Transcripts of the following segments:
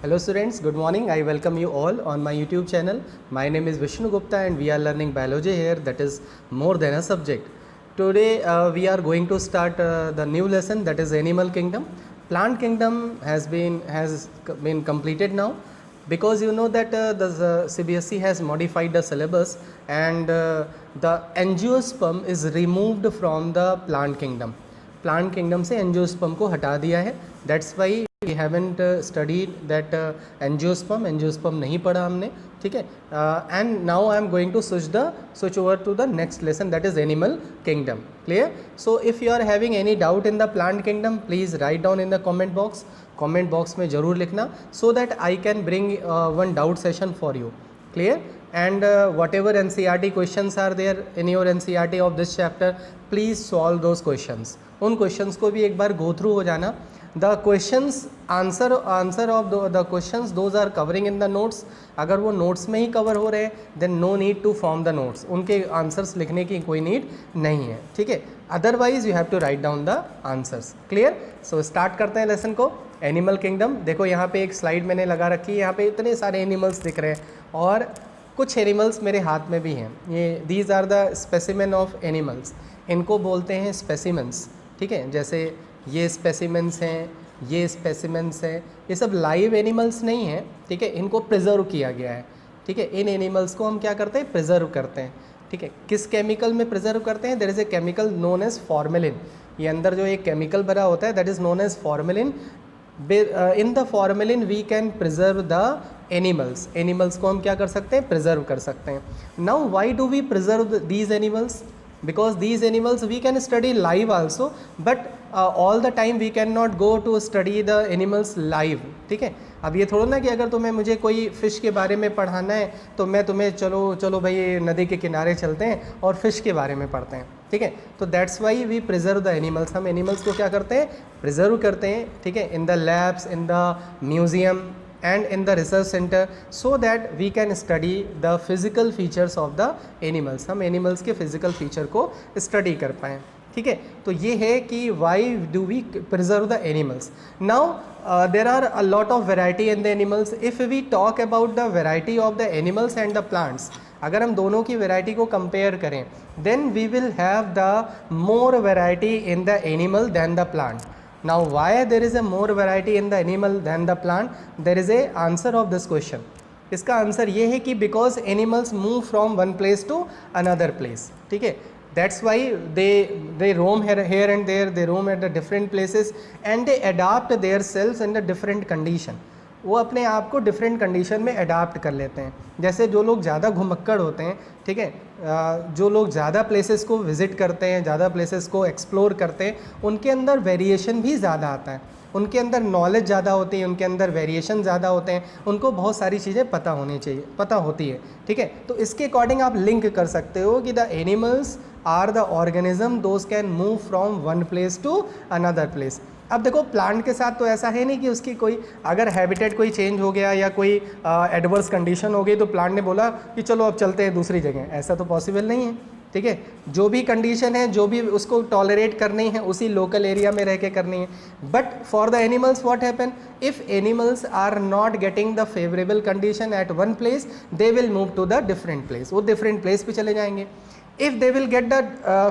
Hello students, good morning. I welcome you all on my YouTube channel. My name is Vishnu Gupta and we are learning biology here, that is more than a subject. Today we are going to start the new lesson, that is animal kingdom. Plant kingdom has been completed now, because you know that the CBSE has modified the syllabus and the angiosperm is removed from the plant kingdom. Plant kingdom से angiosperm को हटा दिया है. That's why we haven't studied that angiosperm नहीं पढ़ा हमने. ठीक है. And now I am going to switch over to the next lesson, that is animal kingdom. Clear? So if you are having any doubt in the plant kingdom, please write down in the comment box. Comment box में ज़रूर लिखना, so that I can bring one doubt session for you. Clear? And whatever NCERT questions are there in your NCERT of this chapter, please solve those questions. उन questions को भी एक बार go through हो जाना. The questions answer of the questions those are covering in the notes. अगर वो notes में ही cover हो रहे हैं then no need to form the notes. उनके answers लिखने की कोई need नहीं है. ठीक है. Otherwise you have to write down the answers. Clear? So start करते हैं lesson को. Animal kingdom. देखो यहाँ पे एक स्लाइड मैंने लगा रखी है, यहाँ पे इतने सारे एनिमल्स दिख रहे हैं और कुछ एनिमल्स मेरे हाथ में भी हैं. ये these are the specimen of animals. इनको बोलते हैं स्पेसिमेंस. ठीक है. जैसे ये स्पेसिमेंस हैं, ये स्पेसिमेंस हैं, ये सब लाइव एनिमल्स नहीं हैं. ठीक है. इनको प्रिजर्व किया गया है. ठीक है. इन एनिमल्स को हम क्या करते हैं? प्रिजर्व करते हैं. ठीक है. किस केमिकल में प्रिजर्व करते हैं? There is a chemical known as formalin. ये अंदर जो एक केमिकल भरा होता है that is known as formalin. In the formalin we can preserve the animals. Animals को हम क्या कर सकते हैं? प्रिजर्व कर सकते हैं. Now why do we preserve these animals? because these animals we can study live also, but all the time we cannot go to study the animals live. ठीक है. अब ये थोड़ा ना कि अगर तुम्हें मुझे कोई फ़िश के बारे में पढ़ाना है तो मैं तुम्हें चलो भाई नदी के किनारे चलते हैं और फ़िश के बारे में पढ़ते हैं. ठीक है. तो that's why we preserve the animals. हम एनिमल्स को क्या करते हैं? प्रिजर्व करते हैं. ठीक है. In the labs, in the museum and in the research center, so that we can study the physical features of the animals. हम animals के physical feature को study कर पाएँ. ठीक है. तो ये है कि why do we preserve the animals. Now there are a lot of variety in the animals. If we talk about the variety of the animals and the plants, अगर हम दोनों की वैरायटी को कंपेयर करें then we will have the more variety in the animal than the plant. Now why there is a more variety in the animal than the plant? There is a answer of this question. इसका answer ये है कि because animals move from one place to another place. ठीक है. That's why they roam here and there. They roam at the different places and they adapt their selves in the different condition. वो अपने आप को different condition में adapt कर लेते हैं. जैसे जो लोग ज़्यादा घुमक्कड़ होते हैं, ठीक है, जो लोग ज़्यादा प्लेसेस को विज़िट करते हैं, ज़्यादा प्लेसेस को एक्सप्लोर करते हैं, उनके अंदर वेरिएशन भी ज़्यादा आता है. उनके अंदर नॉलेज ज़्यादा होती है, उनके अंदर वेरिएशन ज़्यादा होते हैं, उनको बहुत सारी चीज़ें पता होती है. ठीक है. तो इसके अकॉर्डिंग आप लिंक कर सकते हो कि the animals are the organism those can move from one place to another place. अब देखो प्लांट के साथ तो ऐसा है नहीं कि उसकी कोई अगर हैबिटेट कोई चेंज हो गया या कोई एडवर्स कंडीशन हो गई तो प्लांट ने बोला कि चलो अब चलते हैं दूसरी जगह. ऐसा तो पॉसिबल नहीं है. ठीक है. जो भी कंडीशन है, जो भी उसको टॉलरेट करनी है, उसी लोकल एरिया में रह के करनी है. But for the animals what happen? If animals are not getting the favourable condition at one place, they will move to the different place. वो डिफरेंट प्लेस पे चले जाएंगे. If they will get the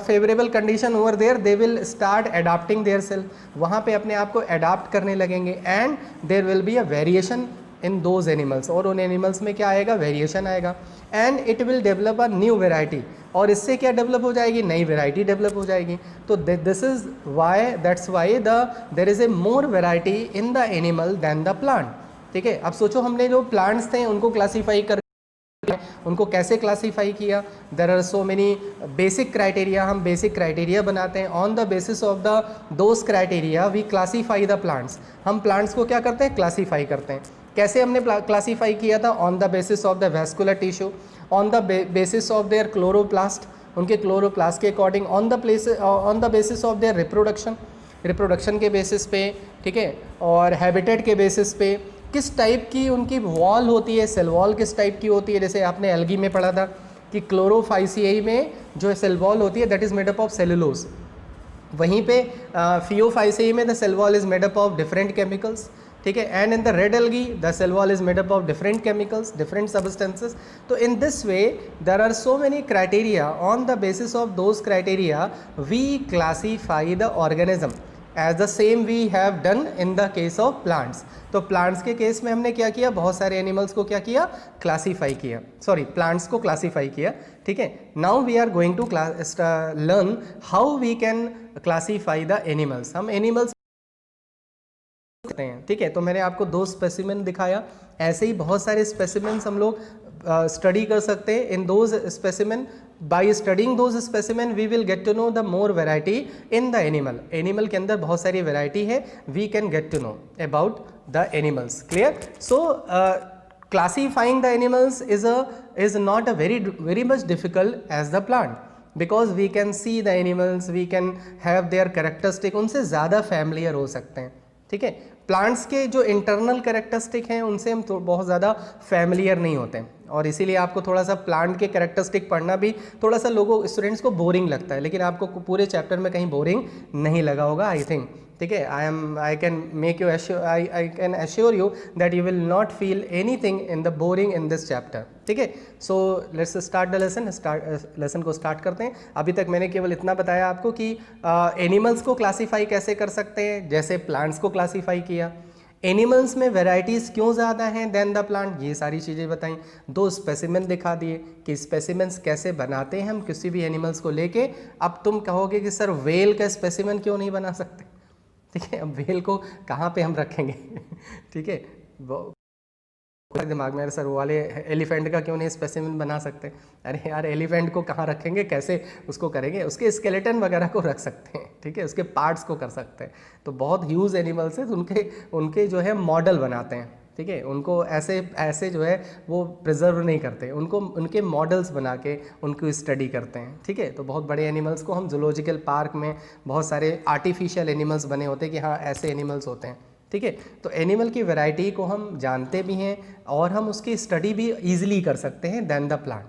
favorable condition over there, they will start adapting their self. वहाँ पे अपने आप को adapt करने लगेंगे and there will be a variation in those animals. और उन animals में क्या आएगा? Variation आएगा and it will develop a new variety. और इससे क्या develop हो जाएगी? नई variety develop हो जाएगी. तो this is why, that's why there is a more variety in the animal than the plant. ठीक है. अब सोचो हमने जो plants थे उनको classify कर उनको कैसे क्लासीफाई किया? There are so many basic criteria. हम बेसिक क्राइटेरिया बनाते हैं. On the basis of the those criteria we classify the plants. हम प्लांट्स को क्या करते हैं? क्लासीफाई करते हैं. कैसे हमने क्लासीफाई किया था? On the basis of the vascular tissue, on the basis of there chloroplast, उनके क्लोरोप्लास्ट के according, on the basis of there reproduction के बेसिस पे. ठीक है. और हैबिटेट के बेसिस पे किस टाइप की उनकी वॉल होती है, सेल वॉल किस टाइप की होती है. जैसे आपने एल्गी में पढ़ा था कि क्लोरोफाइसियाई में जो सेल वॉल होती है that is made up of cellulose. वहीं पे फियोफाइसियाई में the cell wall is made up of different chemicals. ठीक है, and in the red algae the cell wall is made up of different chemicals, different substances. तो in this way there are so many criteria, on the basis of those criteria we classify the organism as the same we have done in the case of plants. तो plants के case में हमने क्या किया, बहुत सारे animals को क्या किया, क्लासीफाई किया, सॉरी प्लांट्स को क्लासीफाई किया. ठीक है, now we are going to learn how we can classify the animals. हम एनिमल्स करते हैं. ठीक है, तो मैंने आपको 2 स्पेसिमेन दिखाया, ऐसे ही बहुत सारे स्पेसिमेंस हम लोग स्टडी कर सकते हैं. In those specimen, by studying those specimen we will get to know the more variety in the animal. Animal के अंदर बहुत सारी वेराइटी है, we can get to know about the animals. Clear? So classifying the animals is not a very much difficult as the plant, because we can see the animals, we can have their characteristic, उनसे ज़्यादा familiar हो सकते हैं. ठीक है, plants के जो internal characteristic हैं उनसे हम तो बहुत ज़्यादा फैमिलियर नहीं होते हैं, और इसीलिए आपको थोड़ा सा प्लांट के कैरेक्टरिस्टिक पढ़ना भी थोड़ा सा लोगों स्टूडेंट्स को बोरिंग लगता है, लेकिन आपको पूरे चैप्टर में कहीं बोरिंग नहीं लगा होगा, आई थिंक. ठीक है, I can make you I can assure you that you will not feel anything in the boring in this chapter. ठीक है, so let's start the lesson को स्टार्ट करते हैं. अभी तक मैंने केवल इतना बताया आपको कि एनिमल्स को क्लासीफाई कैसे कर सकते हैं, जैसे प्लांट्स को क्लासीफाई किया. एनिमल्स में वेराइटीज़ क्यों ज़्यादा हैं देन द प्लांट, ये सारी चीज़ें बताई. 2 स्पेसिमेन दिखा दिए कि स्पेसिमेंस कैसे बनाते हैं हम किसी भी एनिमल्स को लेके. अब तुम कहोगे कि सर वेल का स्पेसिमेन क्यों नहीं बना सकते. ठीक है, अब वेल को कहाँ पे हम रखेंगे. ठीक है, दिमाग में सर वो वाले एलिफेंट का क्यों नहीं स्पेसिमेन बना सकते. अरे यार, एलिफेंट को कहाँ रखेंगे, कैसे उसको करेंगे, उसके स्केलेटन वगैरह को रख सकते हैं. ठीक है, उसके पार्ट्स को कर सकते हैं. तो बहुत ह्यूज एनिमल्स हैं, उनके जो है मॉडल बनाते हैं. ठीक है, उनको ऐसे जो है वो प्रिजर्व नहीं करते, उनके मॉडल्स बना के उनको स्टडी करते हैं. ठीक है, तो बहुत बड़े एनिमल्स को हम जूलॉजिकल पार्क में बहुत सारे आर्टिफिशियल एनिमल्स बने होते हैं कि हाँ ऐसे एनिमल्स होते हैं. ठीक है, तो एनिमल की वैरायटी को हम जानते भी हैं और हम उसकी स्टडी भी ईजिली कर सकते हैं दैन द प्लांट.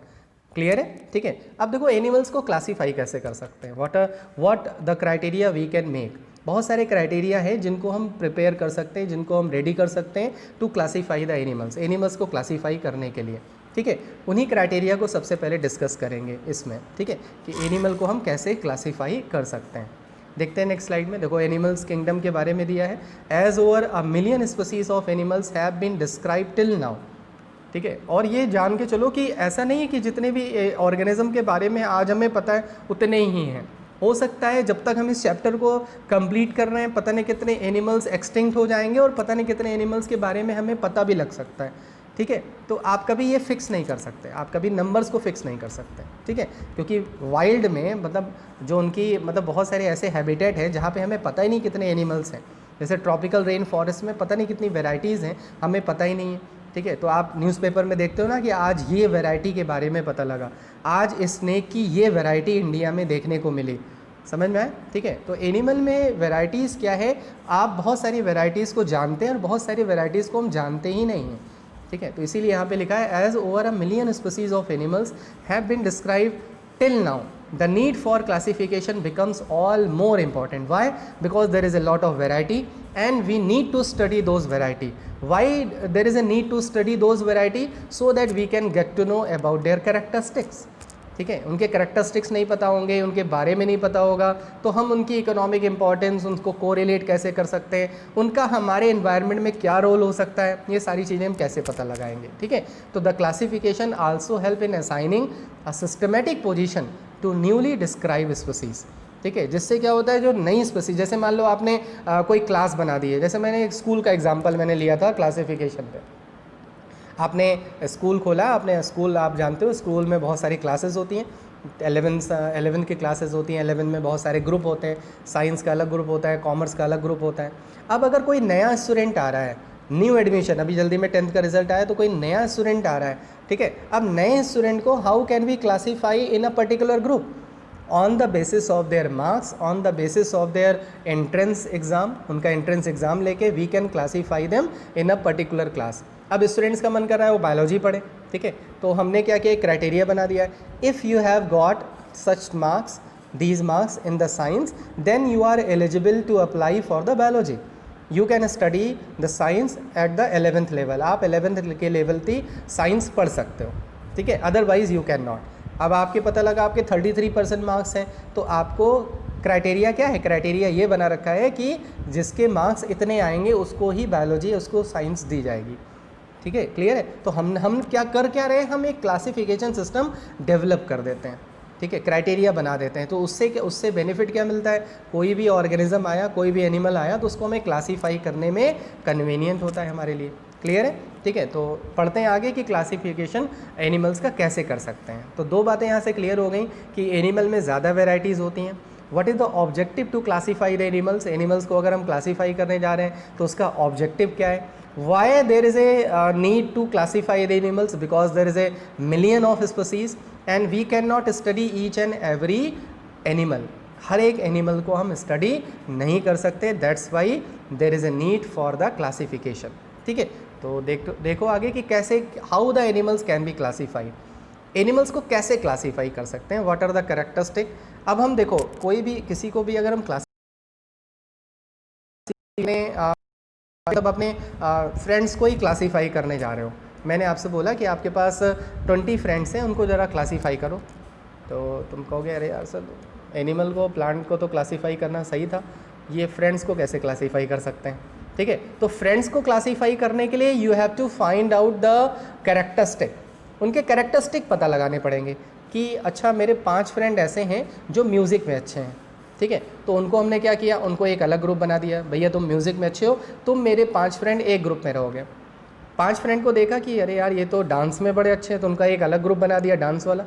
क्लियर है? ठीक है, अब देखो एनिमल्स को क्लासीफाई कैसे कर सकते हैं, what the criteria we can make. बहुत सारे क्राइटेरिया है जिनको हम प्रिपेयर कर सकते हैं, जिनको हम रेडी कर सकते हैं टू क्लासीफाई द एनिमल्स को क्लासीफाई करने के लिए. ठीक है, उन्हीं क्राइटेरिया को सबसे पहले डिस्कस करेंगे इसमें. ठीक है, कि एनिमल को हम कैसे क्लासीफाई कर सकते हैं. देखते हैं नेक्स्ट स्लाइड में. देखो एनिमल्स किंगडम के बारे में दिया है. As over 1 million species of animals have been describe till now. ठीक है, और ये जान के चलो कि ऐसा नहीं है कि जितने भी ऑर्गेनिज्म के बारे में आज हमें पता है उतने ही हैं. हो सकता है जब तक हम इस चैप्टर को कंप्लीट कर रहे हैं पता नहीं कितने एनिमल्स एक्सटिंक्ट हो जाएंगे और पता नहीं कितने एनिमल्स के बारे में हमें पता भी लग सकता है. ठीक है, तो आप कभी ये फिक्स नहीं कर सकते, आप कभी नंबर्स को फिक्स नहीं कर सकते. ठीक है, क्योंकि वाइल्ड में मतलब जो उनकी मतलब बहुत सारे ऐसे हैबिटेट है जहाँ पे हमें पता ही नहीं कितने एनिमल्स हैं. जैसे ट्रॉपिकल रेन फॉरेस्ट में पता नहीं कितनी वेराइटीज़ हैं, हमें पता ही नहीं है. ठीक है, तो आप न्यूज़पेपर में देखते हो ना कि आज ये वैरायटी के बारे में पता लगा, आज स्नेक की ये वैरायटी इंडिया में देखने को मिली. समझ में आए? ठीक है, तो एनिमल में वैराइटीज़ क्या है, आप बहुत सारी वैराइटीज़ को जानते हैं और बहुत सारी वैराइटीज़ को हम जानते ही नहीं हैं. ठीक है, तो इसीलिए यहाँ पे लिखा है as over 1 million species of animals have been describe till now. The need for classification becomes all more important. Why? Because there is a lot of variety and we need to study those variety. Why there is a need to study those variety? So that we can get to know about their characteristics. ठीक है, उनके characteristics नहीं पता होंगे, उनके बारे में नहीं पता होगा, तो हम उनकी इकोनॉमिक इंपॉर्टेंस उनको कोरिलेट कैसे कर सकते हैं, उनका हमारे एनवायरनमेंट में क्या रोल हो सकता है, ये सारी चीज़ें हम कैसे पता लगाएंगे. ठीक है, तो the classification also help in assigning a systematic position to newly describe species. ठीक है, जिससे क्या होता है जो नई स्पीसीज, जैसे मान लो आपने कोई क्लास बना दी है, जैसे मैंने एक स्कूल का एग्जाम्पल मैंने लिया था क्लासिफिकेशन पे. आपने स्कूल खोला, आपने स्कूल आप जानते हो स्कूल में बहुत सारी क्लासेस होती हैं, 11 की क्लासेस होती हैं. 11 में बहुत सारे ग्रुप होते हैं, साइंस का अलग ग्रुप होता है, कॉमर्स का अलग ग्रुप होता है. अब अगर कोई नया स्टूडेंट आ रहा है, न्यू एडमिशन, अभी जल्दी में 10th का रिजल्ट आया तो कोई नया स्टूडेंट आ रहा है. ठीक है, अब नए स्टूडेंट को how can we classify in a particular group on the basis of their marks, on the basis of their entrance exam. उनका एंट्रेंस एग्ज़ाम लेके we can classify them in a particular class. अब students का मन कर रहा है वो biology पढ़े. ठीक है, तो हमने क्या किया, क्राइटेरिया बना दिया है. If you have got such marks, these marks in the science, then you are eligible to apply for the biology. You can study the science at the 11th level, आप 11th के level की science पढ़ सकते हो, ठीक है, otherwise you can not. अब आपके पता लगा आपके 33% मार्क्स हैं, तो आपको क्राइटेरिया क्या है, क्राइटेरिया ये बना रखा है कि जिसके मार्क्स इतने आएंगे उसको ही बायोलॉजी, उसको साइंस दी जाएगी, ठीक है, क्लियर है। तो हम क्या रहे हैं, हम एक क्लासिफिकेशन सिस्टम डेवलप कर देते हैं, ठीक है, क्राइटेरिया बना देते हैं। तो उससे बेनिफिट क्या मिलता है, कोई भी ऑर्गेनिज्म आया, कोई भी एनिमल आया तो उसको हमें क्लासीफाई करने में कन्वीनियंट होता है हमारे लिए, क्लियर है, ठीक है। तो पढ़ते हैं आगे कि क्लासिफिकेशन एनिमल्स का कैसे कर सकते हैं। तो दो बातें यहाँ से क्लियर हो गई कि एनिमल में ज़्यादा वेराइटीज़ होती हैं। What is the objective to classify the animals, animals को अगर हम क्लासीफाई करने जा रहे हैं तो उसका ऑब्जेक्टिव क्या है। Why there is a need to classify the animals, because there is a million of species and we can not study each and every animal, हर एक एनिमल को हम स्टडी नहीं कर सकते, that's why there is a need for the classification, ठीक है। तो देखो आगे कि कैसे, how the animals can be classified, animals को कैसे क्लासीफाई कर सकते हैं, व्हाट आर द कैरेक्टरिस्टिक। अब हम देखो कोई भी किसी को भी अगर हम क्लास मतलब अपने फ्रेंड्स को ही क्लासीफाई करने जा रहे हो, मैंने आपसे बोला कि आपके पास 20 फ्रेंड्स हैं, उनको ज़रा क्लासीफाई करो, तो तुम कहोगे अरे यार सर एनिमल को, प्लांट को तो क्लासीफाई करना सही था, ये फ्रेंड्स को कैसे क्लासीफाई कर सकते हैं, ठीक है। तो फ्रेंड्स को क्लासीफाई करने के लिए you have to find out the characteristic, उनके कैरेक्टरिस्टिक पता लगाने पड़ेंगे कि अच्छा मेरे 5 फ्रेंड ऐसे हैं जो म्यूज़िक में अच्छे हैं, ठीक है। तो उनको हमने क्या किया, उनको एक अलग ग्रुप बना दिया, भैया तुम म्यूज़िक में अच्छे हो, तुम मेरे 5 फ्रेंड एक ग्रुप में रहोगे। 5 फ्रेंड को देखा कि अरे यार ये तो डांस में बड़े अच्छे हैं, तो उनका एक अलग ग्रुप बना दिया डांस वाला,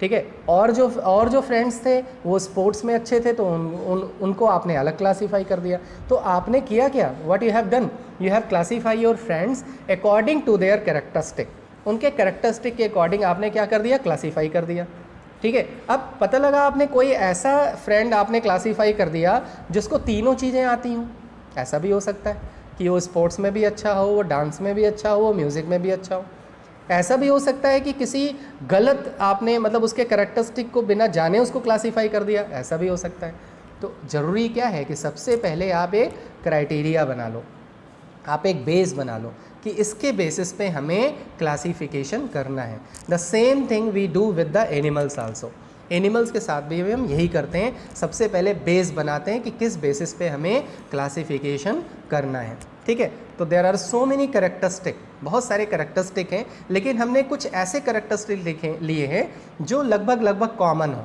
ठीक है। और जो फ्रेंड्स थे वो स्पोर्ट्स में अच्छे थे, तो उनको आपने अलग क्लासीफाई कर दिया। तो आपने किया क्या, what you have done, you have classify your friends according to their characteristic, उनके कैरेक्टरिस्टिक के अकॉर्डिंग आपने क्या कर दिया, क्लासीफाई कर दिया, ठीक है। अब पता लगा आपने कोई ऐसा फ्रेंड आपने क्लासीफाई कर दिया जिसको तीनों चीज़ें आती हों, ऐसा भी हो सकता है कि वो स्पोर्ट्स में भी अच्छा हो, वो डांस में भी अच्छा हो, वो म्यूज़िक में भी अच्छा हो। ऐसा भी हो सकता है कि किसी गलत आपने मतलब उसके कैरेक्टरिस्टिक को बिना जाने उसको क्लासीफाई कर दिया, ऐसा भी हो सकता है। तो ज़रूरी क्या है कि सबसे पहले आप एक क्राइटेरिया बना लो, आप एक बेस बना लो कि इसके बेसिस पे हमें क्लासिफिकेशन करना है। The same thing we do with the animals also, animals के साथ भी हम यही करते हैं, सबसे पहले बेस बनाते हैं कि किस बेसिस पे हमें क्लासिफिकेशन करना है, ठीक है। तो there are so many characteristic, बहुत सारे कैरेक्टरिस्टिक हैं, लेकिन हमने कुछ ऐसे कैरेक्टरिस्टिक लिए हैं जो लगभग कॉमन हो,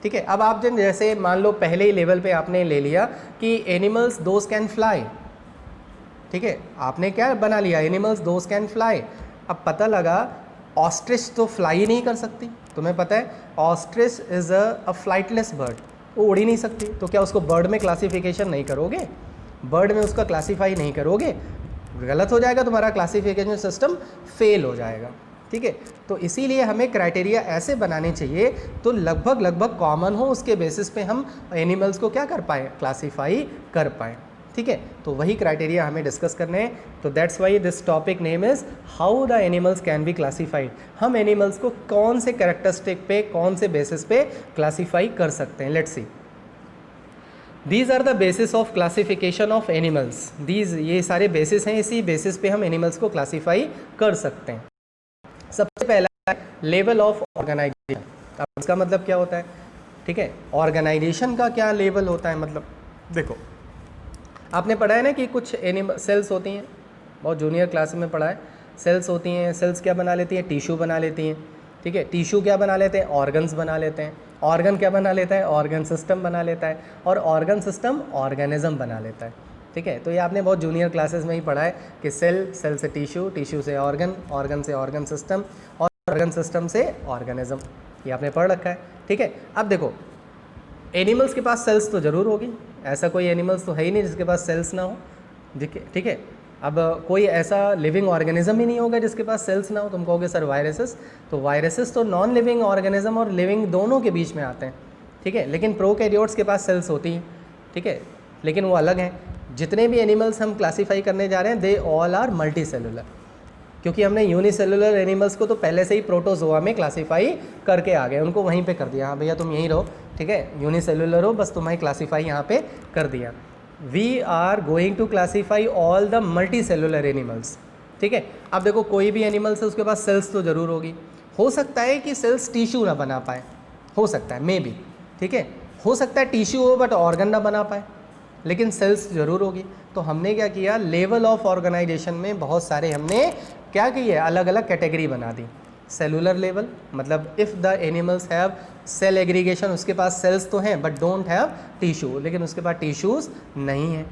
ठीक है। अब आप जैसे मान लो पहले ही लेवल पे आपने ले लिया कि एनिमल्स दोज कैन फ्लाई, ठीक है, आपने क्या बना लिया, एनिमल्स दोज कैन फ्लाई। अब पता लगा ऑस्ट्रिच तो फ्लाई नहीं कर सकती, तुम्हें पता है ostrich is a flightless bird, वो उड़ ही नहीं सकती, तो क्या उसको बर्ड में क्लासिफिकेशन नहीं करोगे, बर्ड में उसका क्लासीफाई नहीं करोगे, गलत हो जाएगा, तुम्हारा क्लासिफिकेशन सिस्टम फेल हो जाएगा, ठीक है। तो इसीलिए हमें क्राइटेरिया ऐसे बनाने चाहिए तो लगभग कॉमन हो, उसके बेसिस पे हम एनिमल्स को क्या कर पाएँ, क्लासीफाई कर पाएँ, ठीक है। तो वही क्राइटेरिया हमें डिस्कस करने हैं। तो that's why this topic name is how the animals can be classified, हम एनिमल्स को कौन से कैरेक्टरिस्टिक पे, कौन से बेसिस पे क्लासीफाई कर सकते हैं। Let's see, these are the basis of classification of animals, these ये सारे बेसिस हैं, इसी बेसिस पे हम एनिमल्स को क्लासीफाई कर सकते हैं। सबसे पहला लेवल ऑफ ऑर्गेनाइजेशन, अब इसका मतलब क्या होता है, ठीक है, ऑर्गेनाइजेशन का क्या लेवल होता है, मतलब देखो आपने पढ़ा है ना कि कुछ एनिमल सेल्स होती हैं, बहुत जूनियर क्लास में पढ़ा है, सेल्स होती हैं, सेल्स क्या बना लेती हैं, टिश्यू बना लेती हैं, ठीक है, टिश्यू क्या बना लेते हैं, ऑर्गन्स बना लेते हैं, ऑर्गन क्या बना लेता है, ऑर्गन सिस्टम बना लेता है, और ऑर्गन सिस्टम ऑर्गेनिज्म बना लेता है, ठीक है। तो ये आपने बहुत जूनियर क्लासेस में ही पढ़ा है कि सेल, सेल से टिश्यू, टिश्यू से ऑर्गन, ऑर्गन से ऑर्गन सिस्टम, और ऑर्गन सिस्टम से ऑर्गेनिज्म, ये आपने पढ़ रखा है, ठीक है। अब देखो एनिमल्स के पास सेल्स तो ज़रूर होगी, ऐसा कोई एनिमल्स तो है ही नहीं जिसके पास सेल्स ना हो, ठीक है। अब कोई ऐसा लिविंग ऑर्गेनिज्म ही नहीं होगा जिसके पास सेल्स ना हो। तुम कहोगे सर वायरसेस, तो वायरसेस तो नॉन लिविंग ऑर्गेनिज्म और लिविंग दोनों के बीच में आते हैं, ठीक है, लेकिन प्रोकैरियोट्स के पास सेल्स होती हैं, ठीक है, लेकिन वो अलग हैं। जितने भी एनिमल्स हम क्लासीफाई करने जा रहे हैं they all are multi cellular, क्योंकि हमने यूनिसेलुलर एनिमल्स को तो पहले से ही प्रोटोजोआ में क्लासीफाई करके आ गए, उनको वहीं पे कर दिया, हाँ भैया तुम यहीं रहो, ठीक है, यूनिसेलुलर हो, बस तुम्हें क्लासीफाई यहाँ पे कर दिया। We are going to classify all the multi cellular animals. ठीक है, अब देखो कोई भी एनिमल्स है उसके पास सेल्स तो ज़रूर होगी। हो सकता है कि सेल्स टिश्यू ना बना पाए, हो सकता है मे बी, ठीक है, हो सकता है टिश्यू हो बट ऑर्गन ना बना पाए, लेकिन सेल्स ज़रूर होगी। तो हमने क्या किया, लेवल ऑफ ऑर्गेनाइजेशन में बहुत सारे हमने क्या किया, अलग अलग कैटेगरी बना दी। सेलुलर लेवल मतलब if the animals have cell aggregation, उसके पास सेल्स तो हैं बट डोंट हैव टिश्यू, लेकिन उसके पास टिश्यूज़ नहीं है।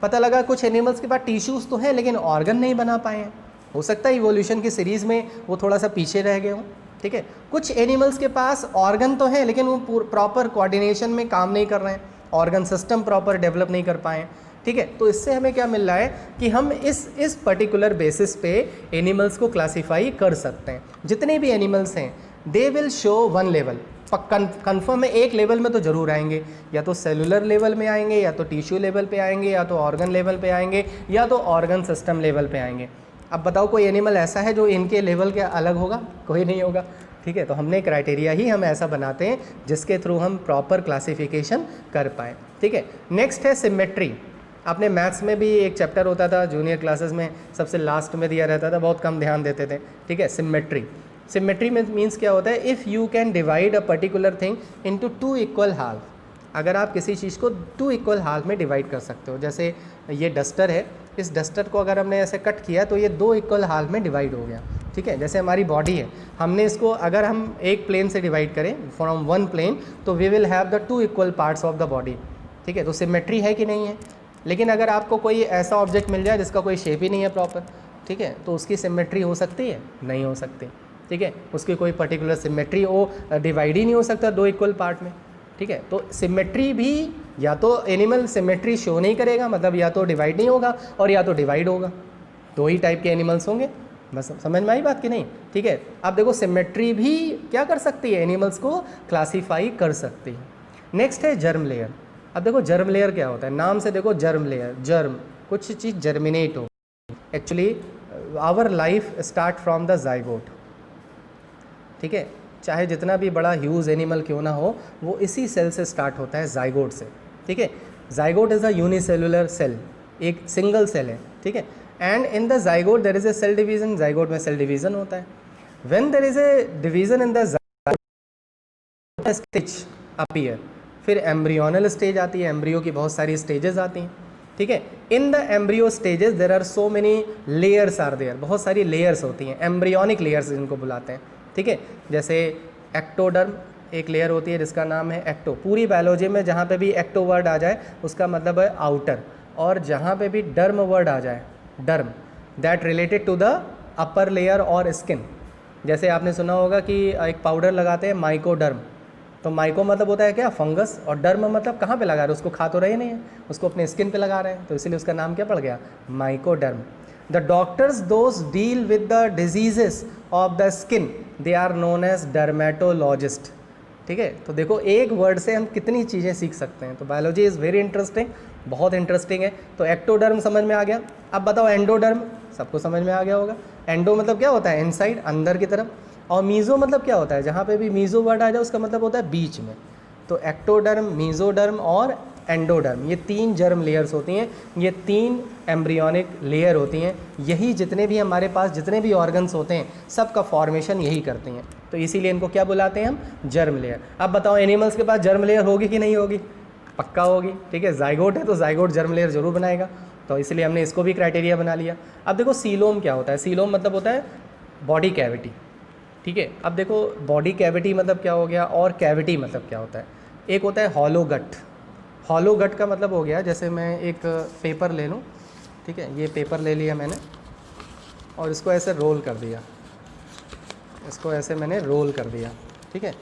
पता लगा कुछ एनिमल्स के पास टिश्यूज़ तो हैं लेकिन ऑर्गन नहीं बना पाए हैं, हो सकता है इवोल्यूशन की सीरीज़ में वो थोड़ा सा पीछे रह गए हों। ठीक है, कुछ एनिमल्स के पास ऑर्गन तो हैं लेकिन वो प्रॉपर कोऑर्डिनेशन में काम नहीं कर रहे हैं, ऑर्गन सिस्टम प्रॉपर डेवलप नहीं कर पाए हैं। ठीक है, तो इससे हमें क्या मिल रहा है कि हम इस पर्टिकुलर बेसिस पे एनिमल्स को क्लासीफाई कर सकते हैं। जितने भी एनिमल्स हैं they will show one level, confirm है एक लेवल में तो ज़रूर आएंगे, या तो सेलुलर लेवल में आएंगे, या तो टिश्यू लेवल पे आएंगे, या तो ऑर्गन लेवल पे आएंगे, या तो ऑर्गन सिस्टम लेवल पे आएंगे। अब बताओ कोई एनिमल ऐसा है जो इनके लेवल के अलग होगा? कोई नहीं होगा। ठीक है, तो हमने क्राइटेरिया ही हम ऐसा बनाते हैं जिसके थ्रू हम प्रॉपर क्लासिफिकेशन कर पाएँ। ठीक है, नेक्स्ट है सिमेट्री। आपने मैथ्स में भी एक चैप्टर होता था जूनियर क्लासेस में, सबसे लास्ट में दिया रहता था, बहुत कम ध्यान देते थे। ठीक है, सिमेट्री। सिमेट्री में मीन्स क्या होता है, if you can divide a particular thing into two equal half, अगर आप किसी चीज़ को टू इक्वल हाफ में डिवाइड कर सकते हो। जैसे ये डस्टर है, इस डस्टर को अगर हमने ऐसे कट किया तो ये दो इक्वल हाफ में डिवाइड हो गया। ठीक है, जैसे हमारी बॉडी है, हमने इसको अगर हम एक प्लेन से डिवाइड करें फ्रॉम वन प्लेन तो we will have the two equal parts of the body. ठीक है, तो सिमेट्री है कि नहीं है? लेकिन अगर आपको कोई ऐसा ऑब्जेक्ट मिल जाए जिसका कोई शेप ही नहीं है प्रॉपर, ठीक है, तो उसकी सिमेट्री हो सकती है? नहीं हो सकती। ठीक है, उसकी कोई पर्टिकुलर सिमेट्री वो डिवाइड ही नहीं हो सकता दो इक्वल पार्ट में। ठीक है, तो सिमेट्री भी या तो एनिमल सिमेट्री शो नहीं करेगा, मतलब या तो डिवाइड नहीं होगा और या तो डिवाइड होगा, दो ही टाइप के एनिमल्स होंगे। बस समझ में आई बात कि नहीं? ठीक है, अब देखो सिमेट्री भी क्या कर सकती है, एनिमल्स को क्लासीफाई कर सकती है। नेक्स्ट है जर्म लेयर। अब देखो जर्म लेयर क्या होता है, नाम से देखो जर्म लेयर, जर्म कुछ चीज़ जर्मिनेट हो। Actually our life start from the zygote. ठीक है, चाहे जितना भी बड़ा ह्यूज एनिमल क्यों ना हो, वो इसी सेल से स्टार्ट होता है, जाइगोट से। ठीक है, zygote is a unicellular cell, एक सिंगल सेल है। ठीक है, and in the zygote there is a cell division, zygote में सेल डिवीजन होता है। When there is a division in the stage appear, फिर एम्ब्रियोनल स्टेज आती है, एम्ब्रियो की बहुत सारी स्टेजेस आती हैं। ठीक है, in the embryo stages there are so many layers are there, बहुत सारी लेयर्स होती हैं, एम्ब्रियोनिक लेयर्स जिनको बुलाते हैं। ठीक है, जैसे एक्टोडर्म एक लेयर होती है जिसका नाम है एक्टो। पूरी बायोलॉजी में जहाँ पे भी एक्टो वर्ड आ जाए उसका मतलब है आउटर, और जहाँ पे भी डर्म वर्ड आ जाए, derm, that related to the upper layer और स्किन। जैसे आपने सुना होगा कि एक पाउडर लगाते हैं माइकोडर्म, तो माइको मतलब होता है क्या, फंगस, और डर्म मतलब कहाँ पे लगा रहे हैं, उसको खा तो रहे नहीं है, उसको अपने स्किन पे लगा रहे हैं, तो इसीलिए उसका नाम क्या पड़ गया, माइकोडर्म। The doctors those deal with the diseases of the skin they are known as dermatologist. ठीक है, तो देखो एक वर्ड से हम कितनी चीज़ें सीख सकते हैं। तो बायोलॉजी इज़ वेरी इंटरेस्टिंग, बहुत इंटरेस्टिंग है। तो एक्टोडर्म समझ में आ गया। अब बताओ एंडोडर्म, सबको समझ में आ गया होगा। एंडो मतलब क्या होता है, इनसाइड, अंदर की तरफ, और मीज़ो मतलब क्या होता है, जहाँ पे भी मीज़ो वर्ड आ जाए उसका मतलब होता है बीच में। तो एक्टोडर्म, मीज़ोडर्म और एंडोडर्म, ये तीन जर्म लेयर्स होती हैं, ये तीन एम्ब्रियोनिक लेयर होती हैं। यही जितने भी हमारे पास जितने भी ऑर्गन्स होते हैं सबका फॉर्मेशन यही करती हैं, तो इसीलिए इनको क्या बुलाते हैं हम, जर्म लेयर। अब बताओ एनिमल्स के पास जर्म लेयर होगी कि नहीं होगी? पक्का होगी। ठीक है, जाइगोट है तो जाइगोट जर्म लेयर जरूर बनाएगा, तो इसलिए हमने इसको भी क्राइटेरिया बना लिया। अब देखो सीलोम क्या होता है, सीलोम मतलब होता है बॉडी कैविटी। ठीक है, अब देखो बॉडी कैविटी मतलब क्या हो गया, और कैविटी मतलब क्या होता है। एक होता है हॉलो गट। हॉलो गट का मतलब हो गया, जैसे मैं एक पेपर ले लूँ, ठीक है, ये पेपर ले लिया मैंने और इसको ऐसे रोल कर दिया, इसको ऐसे मैंने रोल कर दिया। ठीक है,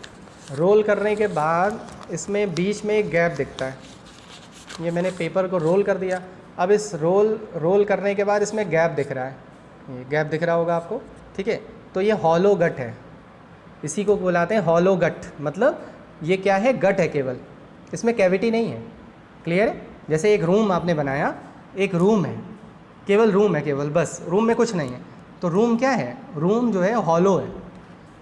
रोल करने के बाद इसमें बीच में एक गैप दिखता है, ये मैंने पेपर को रोल कर दिया। अब इस रोल करने के बाद इसमें गैप दिख रहा है, ये गैप दिख रहा होगा आपको। ठीक है, तो ये हॉलो गट है, इसी को बुलाते हैं हॉलो गट। मतलब ये क्या है, गट है केवल, इसमें कैविटी नहीं है। क्लियर है? जैसे एक रूम आपने बनाया, एक रूम है, केवल रूम है, केवल बस रूम में कुछ नहीं है, तो रूम क्या है, रूम जो है हॉलो है।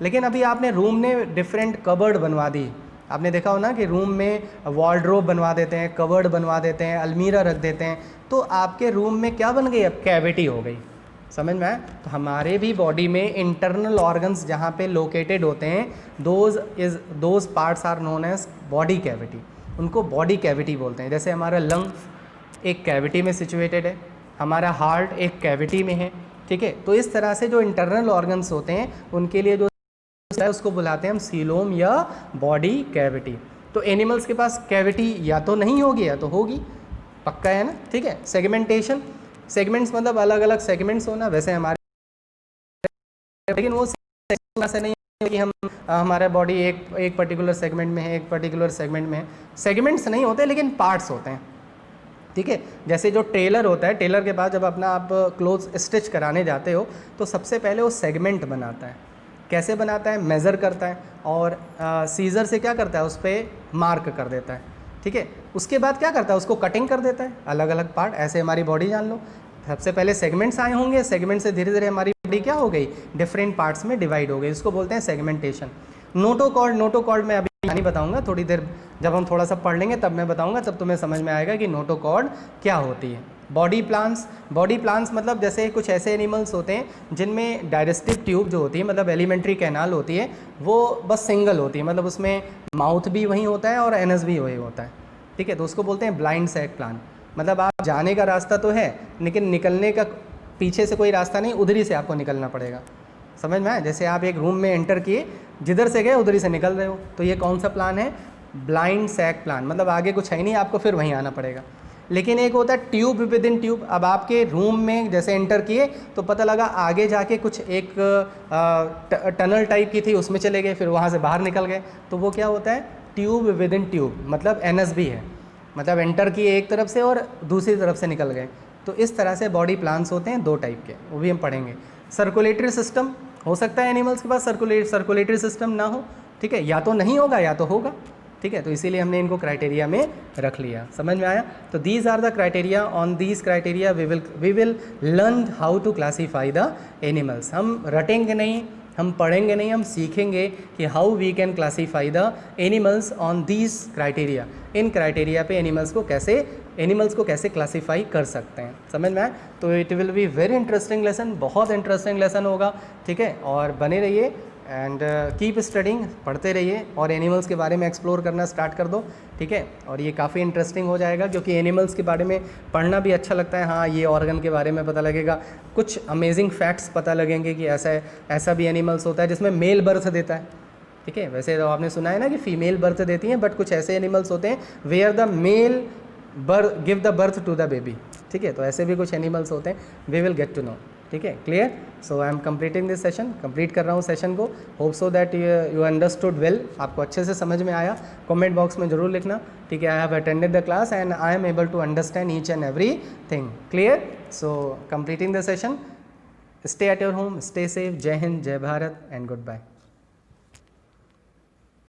लेकिन अभी आपने रूम ने डिफरेंट कबर्ड बनवा दी, आपने देखा हो ना कि रूम में वॉर्डरोब बनवा देते हैं, कवर्ड बनवा देते हैं, अलमीरा रख देते हैं, तो आपके रूम में क्या बन गई, अब कैविटी हो गई। समझ में आया? तो हमारे भी बॉडी में इंटरनल ऑर्गन्स जहाँ पे लोकेटेड होते हैं, those parts are known as body cavity, उनको बॉडी कैविटी बोलते हैं। जैसे हमारा लंग एक कैविटी में सिचुएटेड है, हमारा हार्ट एक कैविटी में है, ठीक है। तो इस तरह से जो इंटरनल ऑर्गन्स होते हैं उनके लिए जो है उसको बुलाते हैं हम सीलोम या बॉडी कैविटी। तो एनिमल्स के पास कैविटी या तो नहीं होगी या तो होगी, पक्का है ना, ठीक है। सेगमेंटेशन, सेगमेंट्स मतलब अलग अलग सेगमेंट्स होना, वैसे हमारे, लेकिन वो ऐसे नहीं है कि हम हमारा बॉडी एक पर्टिकुलर सेगमेंट में है, एक पर्टिकुलर सेगमेंट में है। सेगमेंट्स नहीं होते लेकिन पार्ट्स होते हैं, ठीक है। जैसे जो टेलर होता है, टेलर के पास जब अपना आप क्लोथ स्टिच कराने जाते हो तो सबसे पहले वो सेगमेंट बनाता है। कैसे बनाता है, मेज़र करता है और सीज़र से क्या करता है, उस पर मार्क कर देता है, ठीक है। उसके बाद क्या करता है, उसको कटिंग कर देता है अलग अलग पार्ट। ऐसे हमारी बॉडी जान लो, सबसे पहले सेगमेंट्स आए होंगे, सेगमेंट से धीरे धीरे हमारी बॉडी क्या हो गई, डिफरेंट पार्ट्स में डिवाइड हो गई, इसको बोलते हैं सेगमेंटेशन। नोटोकॉर्ड, नोटोकॉर्ड में अभी नहीं बताऊंगा, थोड़ी देर जब हम थोड़ा सा पढ़ लेंगे तब मैं बताऊंगा, तब तुम्हें समझ में आएगा कि नोटोकॉर्ड क्या होती है। बॉडी प्लांट्स, बॉडी प्लांट्स मतलब जैसे कुछ ऐसे एनिमल्स होते हैं जिनमें डाइजेस्टिव ट्यूब जो होती है, मतलब एलिमेंट्री कैनाल होती है, वो बस सिंगल होती है, मतलब उसमें माउथ भी वहीं होता है और एनस भी वही होता है, ठीक है। तो उसको बोलते हैं ब्लाइंड सैक प्लांट। मतलब आप जाने का रास्ता तो है लेकिन निकलने का पीछे से कोई रास्ता नहीं, उधर ही से आपको निकलना पड़ेगा। समझ में आया? जैसे आप एक रूम में एंटर किए, जिधर से गए उधर ही से निकल रहे हो, तो ये कौन सा प्लान है, ब्लाइंड सैक प्लान। मतलब आगे कुछ है नहीं, आपको फिर वहीं आना पड़ेगा। लेकिन एक होता है ट्यूब विद इन ट्यूब। अब आपके रूम में जैसे एंटर किए तो पता लगा आगे जाके कुछ एक टनल टाइप की थी, उसमें चले गए, फिर वहाँ से बाहर निकल गए, तो वो क्या होता है, ट्यूब विद इन ट्यूब, मतलब एनएस भी है, मतलब एंटर किए एक तरफ से और दूसरी तरफ से निकल गए। तो इस तरह से बॉडी प्लान्स होते हैं दो टाइप के, वो भी हम पढ़ेंगे। सर्कुलेटरी सिस्टम, हो सकता है एनिमल्स के पास सर्कुलेटरी सिस्टम ना हो, ठीक है, या तो नहीं होगा या तो होगा, ठीक है। तो इसीलिए हमने इनको क्राइटेरिया में रख लिया। समझ में आया? तो these are the criteria, on these criteria we will learn how to classify the animals. हम रटेंगे नहीं, हम पढ़ेंगे नहीं, हम सीखेंगे कि how we can classify the animals on these criteria. इन क्राइटेरिया पे एनिमल्स को कैसे क्लासीफाई कर सकते हैं। समझ में आया? तो it will be very interesting lesson, बहुत इंटरेस्टिंग लेसन होगा, ठीक है। और बने रहिए एंड कीप स्टडिंग, पढ़ते रहिए और एनिमल्स के बारे में एक्सप्लोर करना स्टार्ट कर दो, ठीक है। और ये काफ़ी इंटरेस्टिंग हो जाएगा क्योंकि एनिमल्स के बारे में पढ़ना भी अच्छा लगता है। हाँ, ये ऑर्गन के बारे में पता लगेगा, कुछ अमेजिंग फैक्ट्स पता लगेंगे कि ऐसा भी एनिमल्स होता है जिसमें मेल बर्थ देता है, ठीक है। वैसे तो आपने सुना है ना कि फीमेल बर्थ देती हैं, बट कुछ ऐसे एनिमल्स होते हैं where the male give the birth to the baby, ठीक है। तो ऐसे भी कुछ एनिमल्स होते हैं, we will get to know, ठीक है। Clear? So I am completing this session, complete कर रहा हूँ सेशन को। Hope so that you understood well, आपको अच्छे से समझ में आया। कमेंट बॉक्स में ज़रूर लिखना, ठीक है। I have attended the class and I am able to understand each and every thing. Clear? So completing the session, stay at your home, stay safe. Jai Hind, जय भारत एंड गुड बाय।